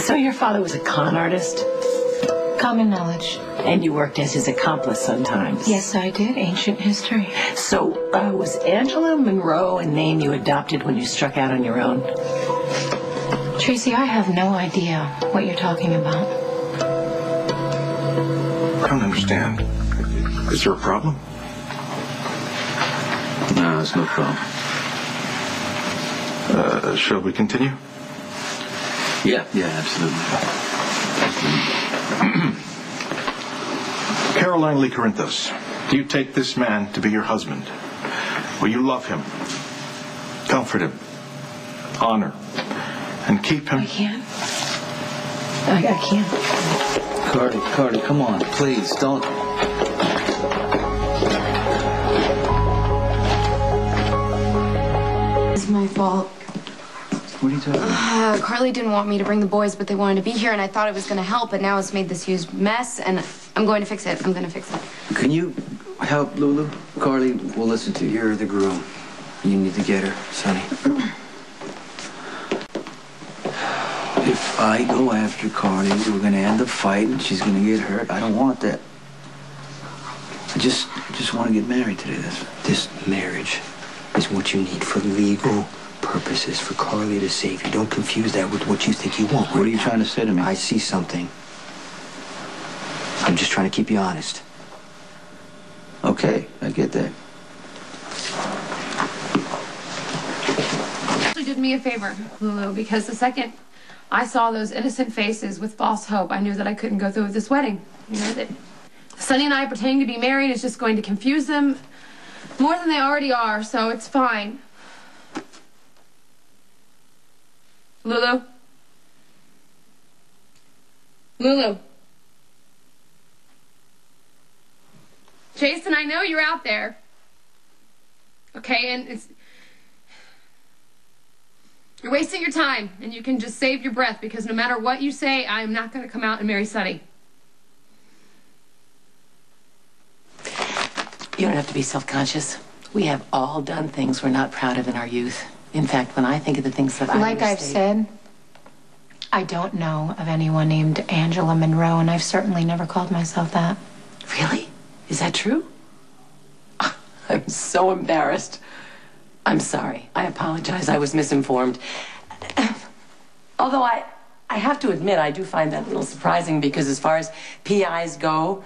So your father was a con artist? Common knowledge. And you worked as his accomplice sometimes? Yes, I did. Ancient history. So, was Angela Monroe a name you adopted when you struck out on your own? Tracy, I have no idea what you're talking about. I don't understand. Is there a problem? No, there's no problem. Shall we continue? Yeah, absolutely. Caroline Lee Corinthos, do you take this man to be your husband? Will you love him, comfort him, honor, and keep him? I can't. I can't. Cardi, come on, please, don't. It's my fault. What are you talking about? Carly didn't want me to bring the boys, but they wanted to be here, and I thought it was going to help, but now it's made this huge mess, and I'm going to fix it. I'm going to fix it. Can you help Lulu? Carly will listen to you. You're the groom. You need to get her, Sonny. If I go after Carly, we're going to end up fighting. She's going to get hurt. I don't want that. I just want to get married today. This marriage is what you need for legal purposes, for Carly to save you. Don't confuse that with what you think you want. What are you trying to say to me? I see something. I'm just trying to keep you honest. Okay, I get that. You did me a favor, Lulu, because the second I saw those innocent faces with false hope, I knew that I couldn't go through with this wedding. You know, that Sonny and I pretending to be married is just going to confuse them more than they already are, so it's fine. Lulu? Lulu? Jason, I know you're out there. Okay, and you're wasting your time, and you can just save your breath, because no matter what you say, I'm not going to come out and marry Sonny. You don't have to be self-conscious. We have all done things we're not proud of in our youth. In fact, when I think of the things that Like I've said, I don't know of anyone named Angela Monroe, and I've certainly never called myself that. Really? Is that true? I'm so embarrassed. I'm sorry. I apologize. I was misinformed. Although I have to admit, I do find that a little surprising, because as far as PIs go,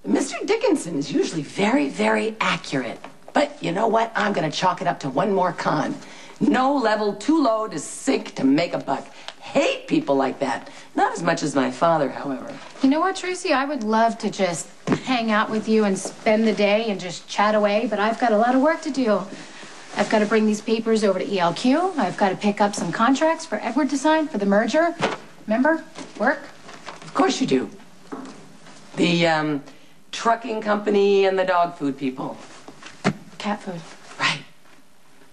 Mr. Dickinson is usually very, very accurate. But you know what? I'm going to chalk it up to one more con. No level too low to sink to make a buck. Hate people like that. Not as much as my father, however. You know what, Tracy? I would love to just hang out with you and spend the day and just chat away, but I've got a lot of work to do. I've got to bring these papers over to ELQ. I've got to pick up some contracts for Edward to sign for the merger. Remember? Work? Of course you do. The, trucking company and the dog food people. Cat food. Right.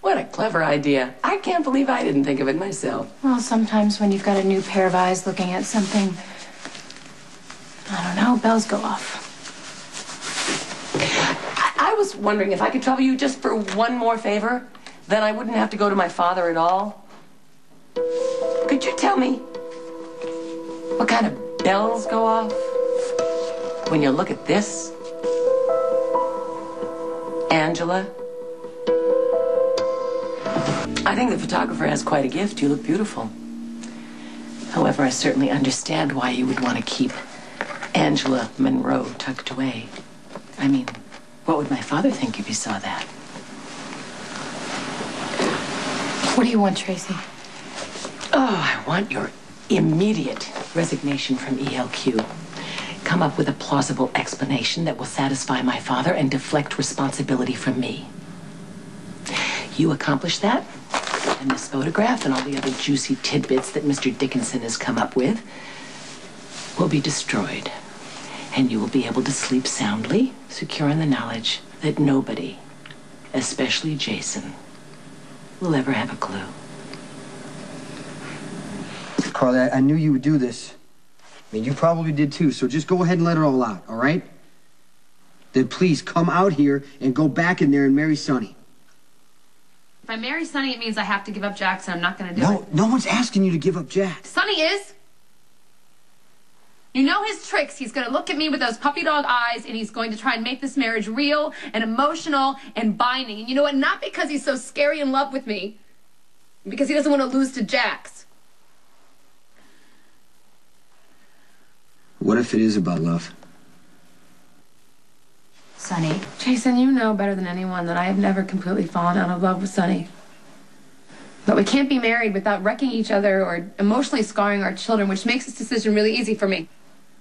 What a clever idea. I can't believe I didn't think of it myself. Well, sometimes when you've got a new pair of eyes looking at something, I don't know, bells go off. I was wondering if I could trouble you just for one more favor. Then I wouldn't have to go to my father at all. Could you tell me what kind of bells go off when you look at this? Angela? I think the photographer has quite a gift. You look beautiful. However, I certainly understand why you would want to keep Angela Monroe tucked away. I mean, what would my father think if he saw that? What do you want, Tracy? Oh, I want your immediate resignation from ELQ. Come up with a plausible explanation that will satisfy my father and deflect responsibility from me. You accomplish that, and this photograph and all the other juicy tidbits that Mr. Dickinson has come up with will be destroyed. And you will be able to sleep soundly, secure in the knowledge that nobody, especially Jason, will ever have a clue. Carly, I knew you would do this. I mean, you probably did too, so just go ahead and let it all out, all right? Then please come out here and go back in there and marry Sonny. If I marry Sonny, it means I have to give up Jackson. I'm not going to do it. No one's asking you to give up Jack. Sonny is. You know his tricks. He's going to look at me with those puppy dog eyes, and he's going to try and make this marriage real and emotional and binding. And you know what? Not because he's so scary in love with me, because he doesn't want to lose to Jax. What if it is about love? Sonny. Jason, you know better than anyone that I have never completely fallen out of love with Sonny. But we can't be married without wrecking each other or emotionally scarring our children, which makes this decision really easy for me.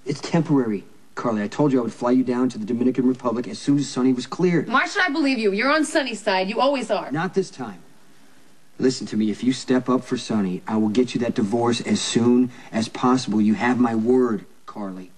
It's temporary. Carly, I told you I would fly you down to the Dominican Republic as soon as Sonny was cleared. Why should I believe you? You're on Sonny's side. You always are. Not this time. Listen to me. If you step up for Sonny, I will get you that divorce as soon as possible. You have my word, Carly.